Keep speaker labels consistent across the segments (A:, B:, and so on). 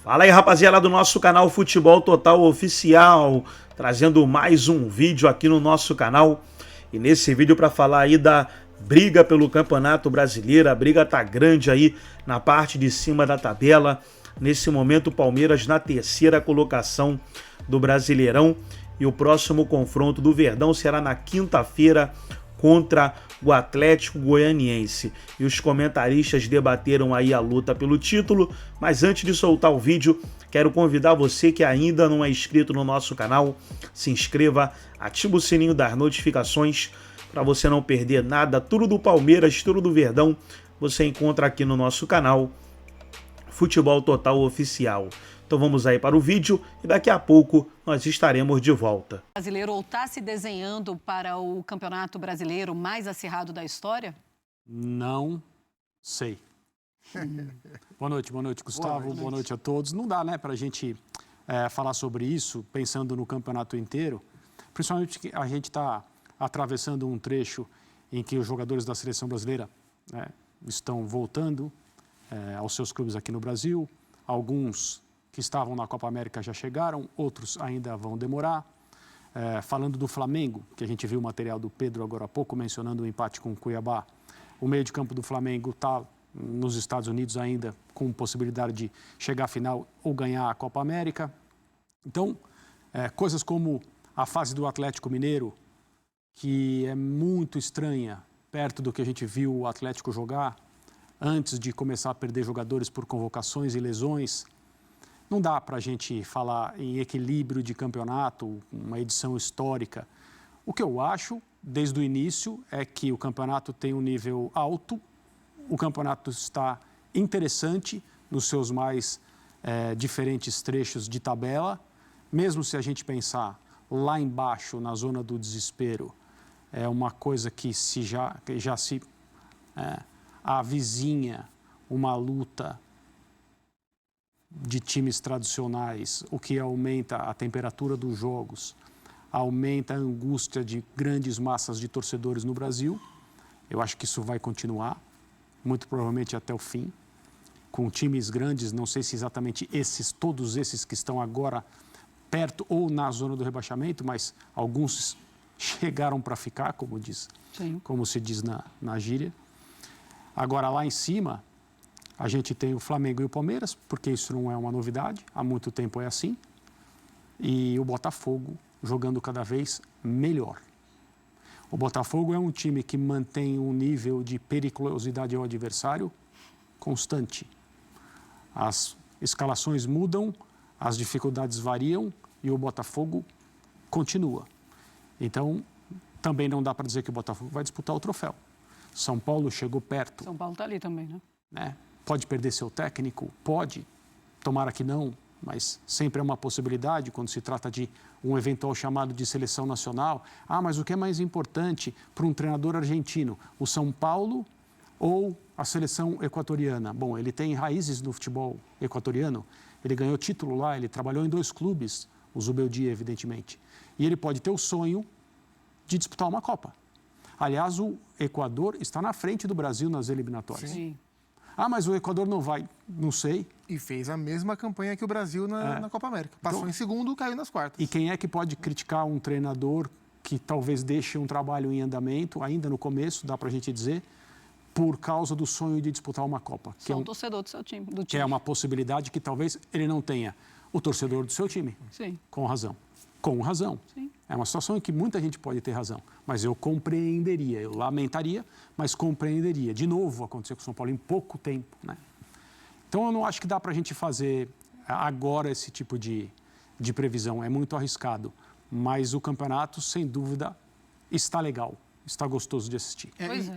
A: Fala aí, rapaziada do nosso canal Futebol Total Oficial, trazendo mais um vídeo aqui no nosso canal. E nesse vídeo para falar aí da briga pelo Campeonato Brasileiro. A briga tá grande aí na parte de cima da tabela. Nesse momento o Palmeiras na terceira colocação do Brasileirão. E o próximo confronto do Verdão será na quinta-feira contra o Atlético Goianiense. E os comentaristas debateram aí a luta pelo título, mas antes de soltar o vídeo, quero convidar você que ainda não é inscrito no nosso canal, se inscreva, ativa o sininho das notificações para você não perder nada, tudo do Palmeiras, tudo do Verdão, você encontra aqui no nosso canal Futebol Total Oficial. Então vamos aí para o vídeo e daqui a pouco nós estaremos de volta.
B: O brasileiro ou está se desenhando para o campeonato brasileiro mais acirrado da história?
C: Não sei. Boa noite, Gustavo. Boa noite a todos. Não dá, né, para a gente falar sobre isso pensando no campeonato inteiro, principalmente que a gente está atravessando um trecho em que os jogadores da seleção brasileira estão voltando aos seus clubes aqui no Brasil. Alguns que estavam na Copa América já chegaram, outros ainda vão demorar. Falando do Flamengo, que a gente viu o material do Pedro agora há pouco, mencionando o empate com o Cuiabá, o meio de campo do Flamengo está nos Estados Unidos ainda com possibilidade de chegar à final ou ganhar a Copa América. Então, coisas como a fase do Atlético Mineiro, que é muito estranha, perto do que a gente viu o Atlético jogar, antes de começar a perder jogadores por convocações e lesões. Não dá para a gente falar em equilíbrio de campeonato, uma edição histórica. O que eu acho, desde o início, é que o campeonato tem um nível alto, o campeonato está interessante nos seus mais diferentes trechos de tabela. Mesmo se a gente pensar lá embaixo, na zona do desespero, é uma coisa que já se avizinha uma luta de times tradicionais, o que aumenta a temperatura dos jogos, aumenta a angústia de grandes massas de torcedores no Brasil. Eu acho que isso vai continuar, muito provavelmente até o fim, com times grandes, não sei se exatamente todos esses que estão agora perto ou na zona do rebaixamento, mas alguns chegaram para ficar, como se diz na gíria. Agora, lá em cima, a gente tem o Flamengo e o Palmeiras, porque isso não é uma novidade, há muito tempo é assim, e o Botafogo jogando cada vez melhor. O Botafogo é um time que mantém um nível de periculosidade ao adversário constante. As escalações mudam, as dificuldades variam e o Botafogo continua. Então, também não dá para dizer que o Botafogo vai disputar o troféu. São Paulo chegou perto.
B: São Paulo está ali também, né?
C: Pode perder seu técnico? Pode. Tomara que não, mas sempre é uma possibilidade quando se trata de um eventual chamado de seleção nacional. Mas o que é mais importante para um treinador argentino? O São Paulo ou a seleção equatoriana? Bom, ele tem raízes no futebol equatoriano, ele ganhou título lá, ele trabalhou em 2 clubes, o Zubeldia, evidentemente. E ele pode ter o sonho de disputar uma Copa. Aliás, o Equador está na frente do Brasil nas eliminatórias.
B: Sim.
C: Mas o Equador não vai, não sei.
D: E fez a mesma campanha que o Brasil na Copa América. Passou
C: então,
D: em segundo, caiu nas quartas.
C: E quem é que pode criticar um treinador que talvez deixe um trabalho em andamento, ainda no começo, dá para a gente dizer, por causa do sonho de disputar uma Copa?
B: Só um torcedor do seu time.
C: Que é uma possibilidade que talvez ele não tenha. O torcedor do seu time.
B: Sim.
C: Com razão. Com razão.
B: Sim.
C: É uma situação em que muita gente pode ter razão, mas eu compreenderia, eu lamentaria, mas compreenderia. De novo, aconteceu com o São Paulo em pouco tempo, né? Então, eu não acho que dá para a gente fazer agora esse tipo de previsão, é muito arriscado. Mas o campeonato, sem dúvida, está legal. Está gostoso de assistir.
B: Pois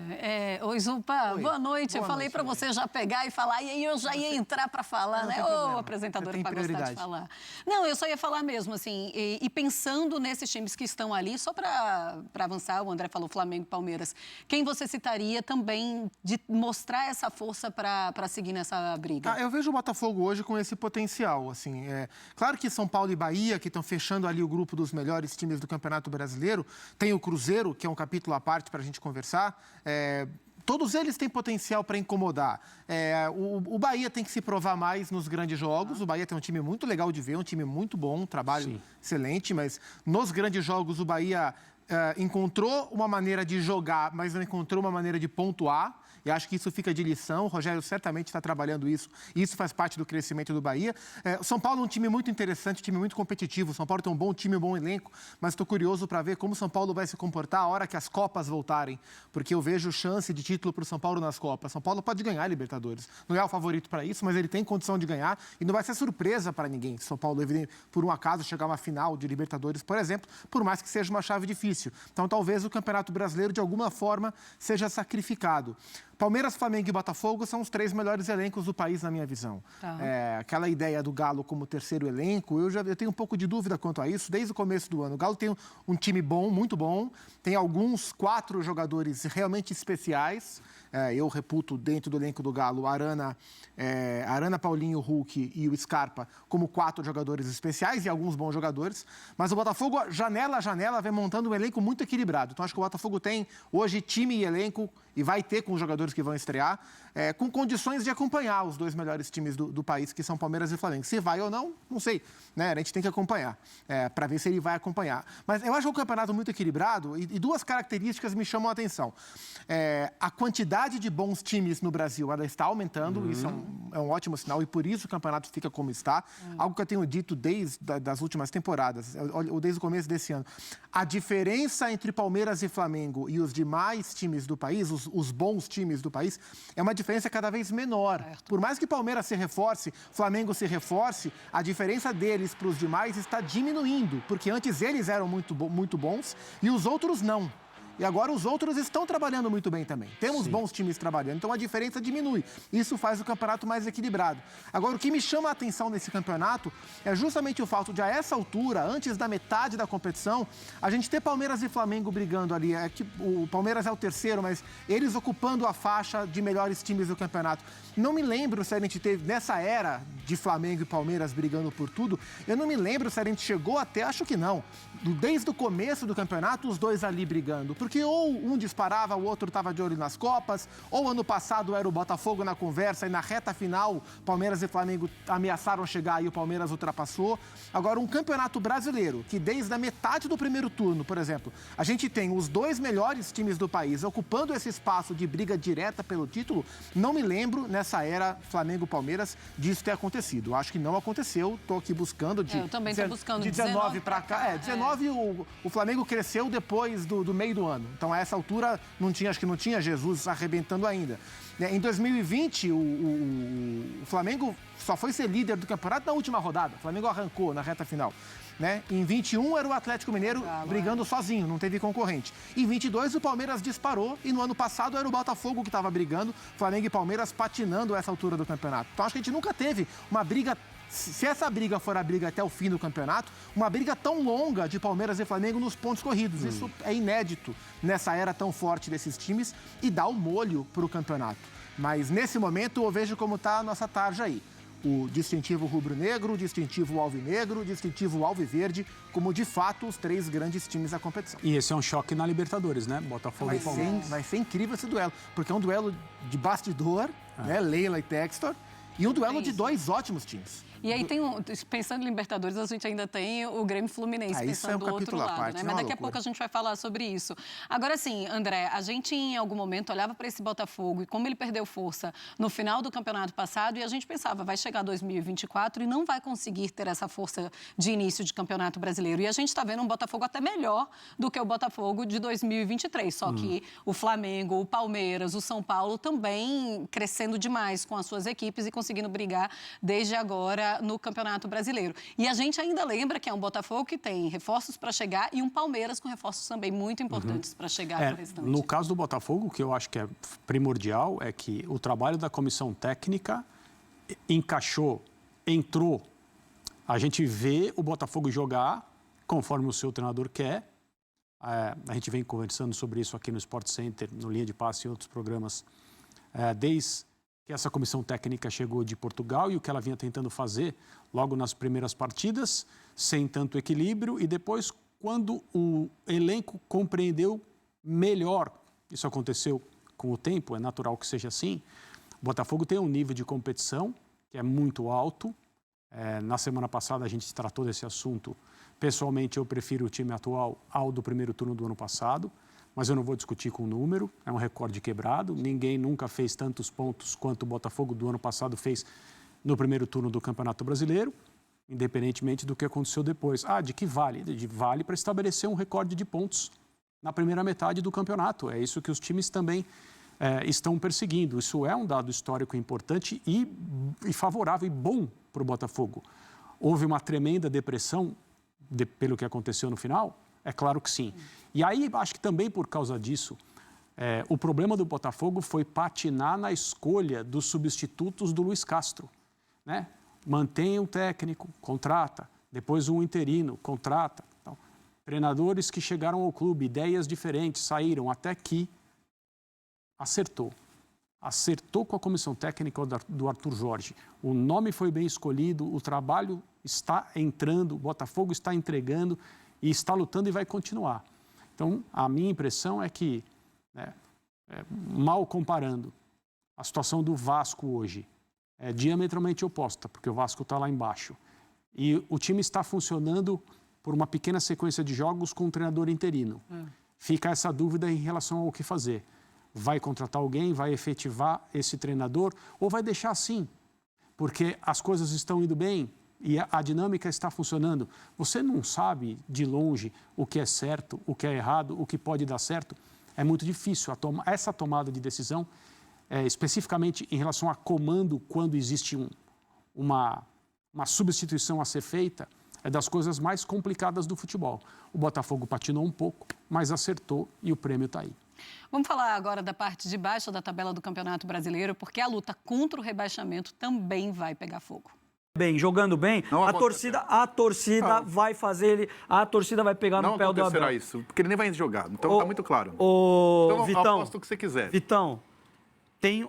B: Oi, Zupa, boa noite. Eu falei para você já pegar e falar, e aí eu já ia entrar para falar, né? Ô, apresentadora que vai gostar de falar. Não, eu só ia falar mesmo, assim, e pensando nesses times que estão ali, só para avançar, o André falou Flamengo e Palmeiras, quem você citaria também de mostrar essa força para seguir nessa briga?
D: Eu vejo o Botafogo hoje com esse potencial, assim, claro que São Paulo e Bahia, que estão fechando ali o grupo dos melhores times do Campeonato Brasileiro, tem o Cruzeiro, que é um capítulo à parte para a gente conversar, todos eles têm potencial para incomodar. O Bahia tem que se provar mais nos grandes jogos. O Bahia tem um time muito legal de ver, um time muito bom, um trabalho excelente, mas nos grandes jogos o Bahia encontrou uma maneira de jogar, mas não encontrou uma maneira de pontuar. E acho que isso fica de lição. O Rogério certamente está trabalhando isso. E isso faz parte do crescimento do Bahia. O São Paulo é um time muito interessante, um time muito competitivo. O São Paulo tem um bom time, um bom elenco. Mas estou curioso para ver como o São Paulo vai se comportar a hora que as Copas voltarem. Porque eu vejo chance de título para o São Paulo nas Copas. São Paulo pode ganhar a Libertadores. Não é o favorito para isso, mas ele tem condição de ganhar. E não vai ser surpresa para ninguém. São Paulo, por um acaso, chegar a uma final de Libertadores, por exemplo, por mais que seja uma chave difícil. Então, talvez o Campeonato Brasileiro, de alguma forma, seja sacrificado. Palmeiras, Flamengo e Botafogo são os 3 melhores elencos do país, na minha visão. Tá. Aquela ideia do Galo como terceiro elenco, eu tenho um pouco de dúvida quanto a isso, desde o começo do ano. O Galo tem um time bom, muito bom, tem alguns 4 jogadores realmente especiais. Eu reputo, dentro do elenco do Galo, Arana, Paulinho, Hulk e o Scarpa como 4 jogadores especiais e alguns bons jogadores. Mas o Botafogo, janela a janela, vem montando um elenco muito equilibrado. Então, acho que o Botafogo tem hoje time e elenco, e vai ter com os jogadores que vão estrear, com condições de acompanhar os 2 melhores times do país, que são Palmeiras e Flamengo. Se vai ou não, não sei. Né? A gente tem que acompanhar, para ver se ele vai acompanhar. Mas eu acho o campeonato muito equilibrado e 2 características me chamam a atenção. A quantidade de bons times no Brasil, ela está aumentando, isso é um ótimo sinal, e por isso o campeonato fica como está. Algo que eu tenho dito desde as últimas temporadas, ou desde o começo desse ano. A diferença entre Palmeiras e Flamengo e os demais times do país, os bons times do país, é uma diferença cada vez menor. Por mais que Palmeiras se reforce, Flamengo se reforce, a diferença deles para os demais está diminuindo, porque antes eles eram muito bons e os outros não. E agora os outros estão trabalhando muito bem também. Temos bons times trabalhando, então a diferença diminui. Isso faz o campeonato mais equilibrado. Agora, o que me chama a atenção nesse campeonato é justamente o fato de, a essa altura, antes da metade da competição, a gente ter Palmeiras e Flamengo brigando ali. O Palmeiras é o terceiro, mas eles ocupando a faixa de melhores times do campeonato. Não me lembro se a gente teve, nessa era de Flamengo e Palmeiras brigando por tudo, eu não me lembro se a gente chegou até, acho que não, desde o começo do campeonato, os 2 ali brigando. Porque ou um disparava, o outro estava de olho nas Copas, ou ano passado era o Botafogo na conversa e na reta final, Palmeiras e Flamengo ameaçaram chegar e o Palmeiras ultrapassou. Agora, um campeonato brasileiro, que desde a metade do primeiro turno, por exemplo, a gente tem os 2 melhores times do país ocupando esse espaço de briga direta pelo título, não me lembro, nessa era Flamengo-Palmeiras, disso ter acontecido. Acho que não aconteceu, estou aqui buscando.
B: Eu também estou buscando.
D: De 19 para cá. 19 o Flamengo cresceu depois do meio do ano. Então, a essa altura, acho que não tinha Jesus arrebentando ainda. Em 2020, o Flamengo só foi ser líder do campeonato na última rodada. O Flamengo arrancou na reta final. Né? Em 21 era o Atlético Mineiro brigando sozinho, não teve concorrente. Em 22 o Palmeiras disparou e no ano passado era o Botafogo que estava brigando, Flamengo e Palmeiras patinando essa altura do campeonato. Então acho que a gente nunca teve uma briga, se essa briga for a briga até o fim do campeonato, uma briga tão longa de Palmeiras e Flamengo nos pontos corridos. Isso é inédito nessa era tão forte desses times e dá o molho para o campeonato. Mas nesse momento eu vejo como está a nossa tarja aí. O distintivo rubro-negro, o distintivo alvinegro, o distintivo alviverde, como de fato os 3 grandes times da competição.
C: E esse é um choque na Libertadores, né? Botafogo e Palmeiras.
D: Vai ser incrível esse duelo, porque é um duelo de bastidor, né? Leila e Textor, e um duelo de 2 ótimos times.
B: E aí pensando em Libertadores, a gente ainda tem o Grêmio Fluminense pensando do outro lado, né? Mas daqui a pouco a gente vai falar sobre isso. Agora sim, André, a gente em algum momento olhava para esse Botafogo e como ele perdeu força no final do campeonato passado e a gente pensava, vai chegar 2024 e não vai conseguir ter essa força de início de campeonato brasileiro. E a gente está vendo um Botafogo até melhor do que o Botafogo de 2023, só que o Flamengo, o Palmeiras, o São Paulo também crescendo demais com as suas equipes e conseguindo brigar desde agora no Campeonato Brasileiro. E a gente ainda lembra que é um Botafogo que tem reforços para chegar e um Palmeiras com reforços também muito importantes para chegar no restante.
C: No caso do Botafogo, o que eu acho que é primordial é que o trabalho da comissão técnica encaixou, entrou. A gente vê o Botafogo jogar conforme o seu treinador quer. A gente vem conversando sobre isso aqui no Sport Center, no Linha de Passe e em outros programas, desde que essa comissão técnica chegou de Portugal e o que ela vinha tentando fazer logo nas primeiras partidas, sem tanto equilíbrio, e depois, quando o elenco compreendeu melhor, isso aconteceu com o tempo, é natural que seja assim. O Botafogo tem um nível de competição que é muito alto. Na semana passada a gente tratou desse assunto. Pessoalmente, eu prefiro o time atual ao do primeiro turno do ano passado, mas eu não vou discutir com o número, é um recorde quebrado. Ninguém nunca fez tantos pontos quanto o Botafogo do ano passado fez no primeiro turno do Campeonato Brasileiro, independentemente do que aconteceu depois. De que vale? Vale para estabelecer um recorde de pontos na primeira metade do campeonato. É isso que os times também estão perseguindo. Isso é um dado histórico importante e favorável e bom para o Botafogo. Houve uma tremenda depressão pelo que aconteceu no final? É claro que sim. E aí, acho que também por causa disso, o problema do Botafogo foi patinar na escolha dos substitutos do Luiz Castro, né? Mantém um técnico, contrata, depois um interino, contrata. Então, treinadores que chegaram ao clube, ideias diferentes, saíram até que acertou com a comissão técnica do Arthur Jorge. O nome foi bem escolhido, o trabalho está entrando, o Botafogo está entregando e está lutando e vai continuar. Então, a minha impressão é que, mal comparando, a situação do Vasco hoje é diametralmente oposta, porque o Vasco está lá embaixo. E o time está funcionando por uma pequena sequência de jogos com um treinador interino. Fica essa dúvida em relação ao que fazer. Vai contratar alguém, vai efetivar esse treinador ou vai deixar assim? Porque as coisas estão indo bem e a dinâmica está funcionando. Você não sabe de longe o que é certo, o que é errado, o que pode dar certo. É muito difícil. Essa tomada de decisão, especificamente em relação a comando, quando existe uma substituição a ser feita, é das coisas mais complicadas do futebol. O Botafogo patinou um pouco, mas acertou e o prêmio está aí.
B: Vamos falar agora da parte de baixo da tabela do Campeonato Brasileiro, porque a luta contra o rebaixamento também vai pegar fogo.
E: Bem, jogando bem, a torcida vai fazer ele, a torcida vai pegar no pé do Abel.
F: Não acontecerá isso, porque ele nem vai jogar, então tá muito claro.
E: Então, Vitão,
F: aposto o que você quiser.
E: Vitão,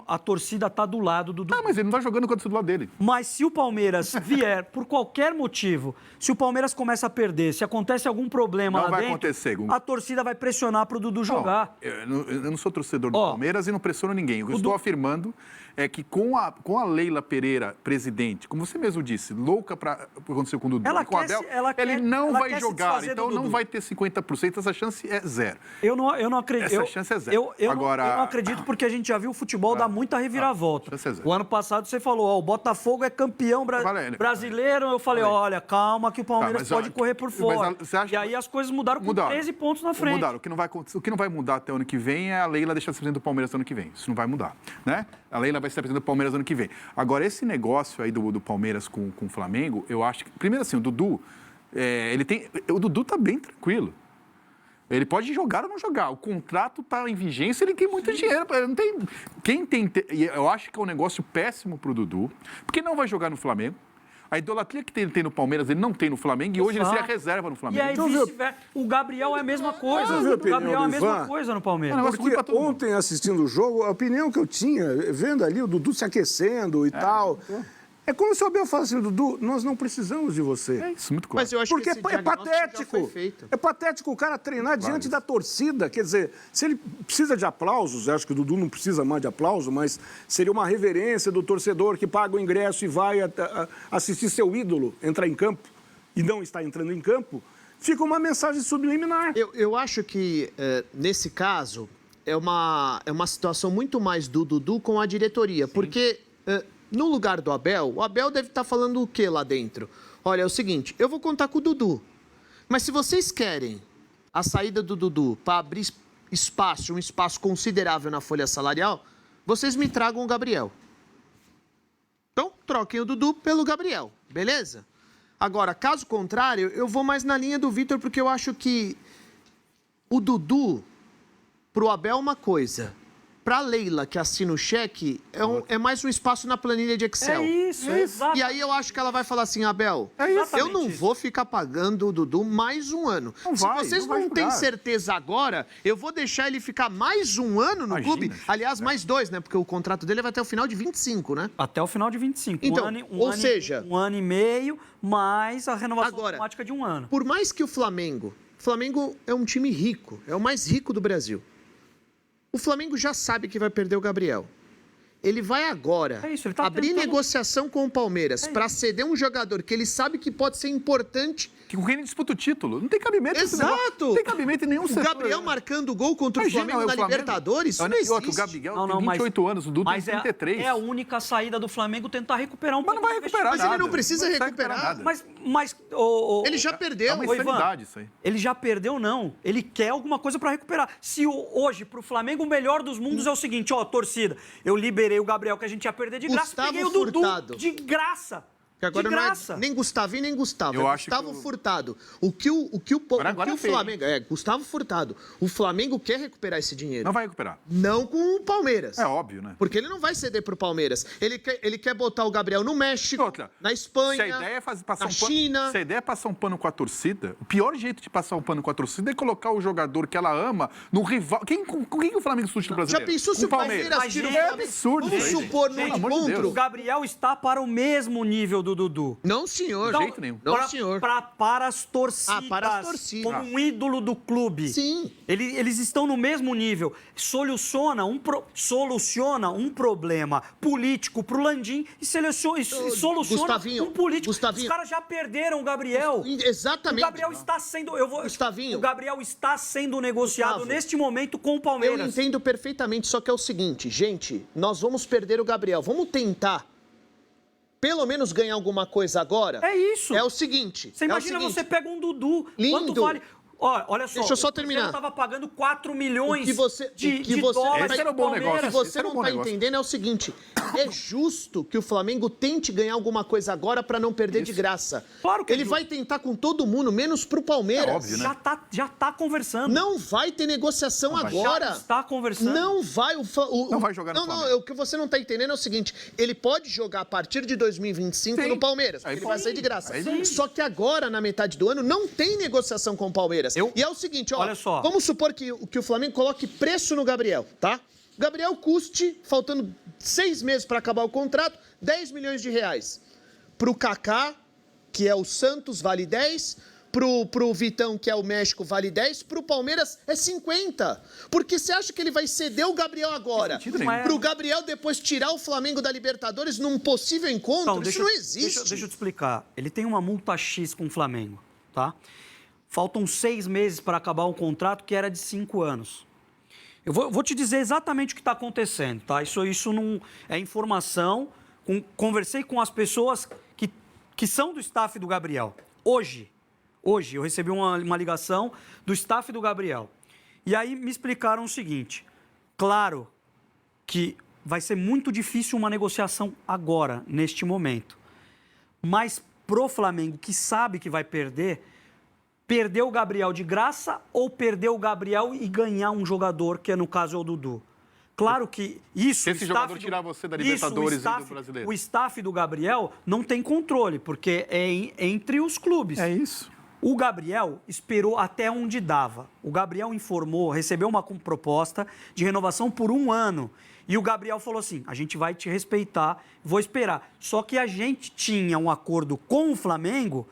E: a torcida tá do lado do Dudu.
F: Mas ele não tá jogando quando do lado dele.
E: Mas se o Palmeiras vier, por qualquer motivo, se o Palmeiras começa a perder, se acontece algum problema lá dentro,
F: acontecer,
E: a torcida vai pressionar pro Dudu jogar.
F: Eu não sou torcedor do Palmeiras e não pressiono ninguém. O que eu estou afirmando é que com a Leila Pereira, presidente, como você mesmo disse, louca para acontecer com o Dudu e com o Abel, ele não vai jogar, então não vai ter 50%, essa chance é zero.
E: Eu não acredito.
F: Essa chance é zero.
E: Eu não acredito porque a gente já viu o futebol dá muita reviravolta. O ano passado você falou, o Botafogo é campeão brasileiro, eu falei, olha, calma que o Palmeiras pode correr por fora. E aí as coisas mudaram com 13 pontos na frente.
F: Mudaram. O que não vai mudar até o ano que vem é a Leila deixar de ser presidente do Palmeiras até o ano que vem. Isso não vai mudar, né? A Leila vai ser presidente do Palmeiras no ano que vem. Agora, esse negócio aí do Palmeiras com o Flamengo, eu acho que... Primeiro assim, o Dudu, o Dudu tá bem tranquilo. Ele pode jogar ou não jogar. O contrato está em vigência, ele tem muito dinheiro. Não tem... Eu acho que é um negócio péssimo para o Dudu, porque não vai jogar no Flamengo. A idolatria que ele tem no Palmeiras, ele não tem no Flamengo, e hoje ele seria reserva no Flamengo.
E: E aí, vice-versa. O Gabriel é a mesma coisa. O Gabriel é a mesma coisa no Palmeiras.
G: Porque ontem, assistindo o jogo, a opinião que eu tinha, vendo ali o Dudu se aquecendo e tal... É como se o Abel falasse assim, Dudu, nós não precisamos de você.
F: É isso, muito claro.
G: Mas eu acho porque que é patético. É patético o cara treinar diante da torcida. Quer dizer, se ele precisa de aplausos, eu acho que o Dudu não precisa mais de aplauso, mas seria uma reverência do torcedor que paga o ingresso e vai assistir seu ídolo entrar em campo e não está entrando em campo. Fica uma mensagem subliminar.
H: Eu acho que, nesse caso, é uma situação muito mais do Dudu com a diretoria. Sim. Porque... no lugar do Abel, o Abel deve estar falando o quê lá dentro? Olha, é o seguinte, eu vou contar com o Dudu, mas se vocês querem a saída do Dudu para abrir um espaço considerável na folha salarial, vocês me tragam o Gabriel. Então, troquem o Dudu pelo Gabriel, beleza? Agora, caso contrário, eu vou mais na linha do Vitor, porque eu acho que o Dudu, pro Abel, é uma coisa... Para a Leila, que assina o cheque, é mais um espaço na planilha de Excel.
E: É isso.
H: E aí eu acho que ela vai falar assim, Abel, eu não vou ficar pagando o Dudu mais um ano. Se vocês não têm certeza agora, eu vou deixar ele ficar mais um ano no clube. Aliás, mais 2, né? Porque o contrato dele vai até o final de 25, né?
E: Até o final de 25.
H: Então,
E: um ano e meio, mais a renovação automática de um ano.
H: Por mais que o Flamengo é um time rico, é o mais rico do Brasil. O Flamengo já sabe que vai perder o Gabriel. Ele vai agora abrir negociação com o Palmeiras para ceder um jogador que ele sabe que pode ser importante.
F: Com quem ele disputa o título. Não tem cabimento.
H: Exato.
F: Não tem cabimento em nenhum setor.
H: O Gabriel marcando gol contra o Flamengo na Libertadores, isso não existe.
F: O Gabriel tem 28 anos, o Dudu tem 33.
E: É a única saída do Flamengo tentar recuperar um pouco.
F: Mas não vai recuperar nada.
H: Mas ele não precisa recuperar.
E: Mas
H: ele já perdeu.
F: É uma insanidade isso aí.
E: Ele já perdeu, não. Ele quer alguma coisa para recuperar. Se hoje, pro Flamengo, o melhor dos mundos é o seguinte, torcida, eu liberei o Gabriel que a gente ia perder de graça, peguei o Dudu de graça.
H: Que agora
E: de graça.
H: Não é nem Gustavinho nem Gustavo,
F: eu
H: acho Gustavo Furtado. O que o Flamengo... Gustavo Furtado. O Flamengo quer recuperar esse dinheiro.
F: Não vai recuperar.
H: Não com o Palmeiras.
F: É óbvio, né?
H: Porque ele não vai ceder pro Palmeiras. Ele quer botar o Gabriel no México, na Espanha,
F: se a ideia é passar
H: na China.
F: Se a ideia é passar um pano com a torcida, o pior jeito de passar um pano com a torcida é colocar o jogador que ela ama no rival. Com quem o Flamengo disputa o brasileiro?
H: Já pensou se o Palmeiras tira o Flamengo?
F: É absurdo.
H: Vamos supor no encontro.
E: O Gabriel está para o mesmo nível do Dudu.
H: Não, senhor.
F: De jeito nenhum.
H: Não, senhor.
E: Para as torcidas.
H: Para as torcidas.
E: Como um ídolo do clube.
H: Sim.
E: Eles estão no mesmo nível. Soluciona um problema político pro Landim e soluciona um político.
H: Gustavinho.
E: Os caras já perderam o Gabriel.
H: Exatamente.
E: O Gabriel está sendo...
H: Gustavinho.
E: O Gabriel está sendo negociado neste momento com o Palmeiras.
H: Eu entendo perfeitamente, só que é o seguinte, gente, nós vamos perder o Gabriel. Vamos tentar pelo menos ganhar alguma coisa agora.
E: É isso.
H: É o seguinte.
E: Você imagina você pega um Dudu.
H: Lindo.
E: Quanto vale... Olha só.
H: Deixa eu só terminar.
E: Você estava pagando 4 milhões
H: de dólares.
F: Esse era um bom negócio.
H: O que você não está entendendo é o seguinte. É justo que o Flamengo tente ganhar alguma coisa agora para não perder de graça.
E: Claro que
H: ele vai tentar com todo mundo, menos pro Palmeiras.
F: É óbvio, né?
E: Já tá conversando.
H: Não vai ter negociação agora.
E: Já está conversando.
H: Não vai.
F: Não vai jogar no Flamengo.
H: Não, o que você não está entendendo é o seguinte. Ele pode jogar a partir de 2025 no Palmeiras. Ele vai sair de graça. Só que agora, na metade do ano, não tem negociação com o Palmeiras. E é o seguinte,
E: olha só.
H: Vamos supor que o Flamengo coloque preço no Gabriel, tá? O Gabriel custe, faltando 6 meses para acabar o contrato, 10 milhões de reais. Pro Kaká, que é o Santos, vale 10. Pro Vitão, que é o México, vale 10. Pro Palmeiras, é 50. Porque você acha que ele vai ceder o Gabriel agora? Pro Gabriel depois tirar o Flamengo da Libertadores num possível encontro? Então, isso não existe.
E: Deixa eu te explicar. Ele tem uma multa X com o Flamengo, tá? Faltam 6 meses para acabar o contrato, que era de 5 anos. Eu vou te dizer exatamente o que está acontecendo, tá? Isso não é informação. Conversei com as pessoas que são do staff do Gabriel. Hoje eu recebi uma ligação do staff do Gabriel. E aí me explicaram o seguinte. Claro que vai ser muito difícil uma negociação agora, neste momento. Mas pro Flamengo, que sabe que vai perder o Gabriel de graça ou perder o Gabriel e ganhar um jogador, que no caso é o Dudu? Claro que isso...
F: Se esse jogador tirar você da Libertadores e do Brasileiro.
E: O staff do Gabriel não tem controle, porque é entre os clubes.
F: É isso.
E: O Gabriel esperou até onde dava. O Gabriel recebeu uma proposta de renovação por 1 ano. E o Gabriel falou assim, a gente vai te respeitar, vou esperar. Só que a gente tinha um acordo com o Flamengo...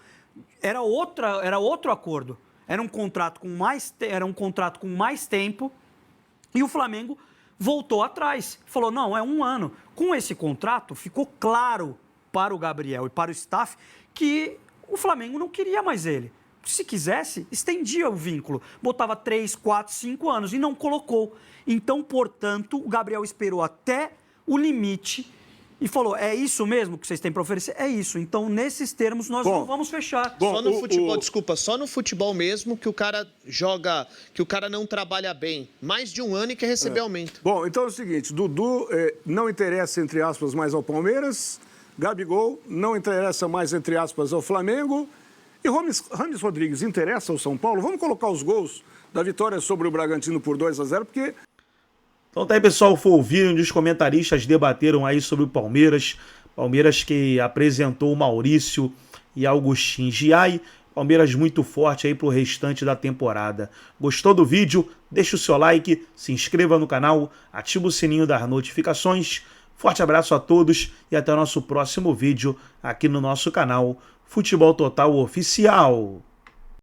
E: Era outro acordo. Era um contrato com mais tempo e o Flamengo voltou atrás. Falou, não, é 1 ano. Com esse contrato, ficou claro para o Gabriel e para o staff que o Flamengo não queria mais ele. Se quisesse, estendia o vínculo. Botava 3, 4, 5 anos e não colocou. Então, portanto, o Gabriel esperou até o limite e falou, é isso mesmo que vocês têm para oferecer? É isso. Então, nesses termos, nós não vamos fechar.
H: Só no futebol, desculpa, só no futebol mesmo que o cara joga, que o cara não trabalha bem. Mais de 1 ano e quer receber aumento.
G: Bom, então é o seguinte, Dudu não interessa, entre aspas, mais ao Palmeiras, Gabigol não interessa mais, entre aspas, ao Flamengo, e Rames Rodrigues interessa ao São Paulo. Vamos colocar os gols da vitória sobre o Bragantino por 2-0, porque...
A: Então tá aí, pessoal, foi ouvir onde os comentaristas debateram aí sobre o Palmeiras. Palmeiras que apresentou o Maurício e Augustin Giai. Palmeiras muito forte aí pro restante da temporada. Gostou do vídeo? Deixa o seu like, se inscreva no canal, ativa o sininho das notificações. Forte abraço a todos e até o nosso próximo vídeo aqui no nosso canal Futebol Total Oficial.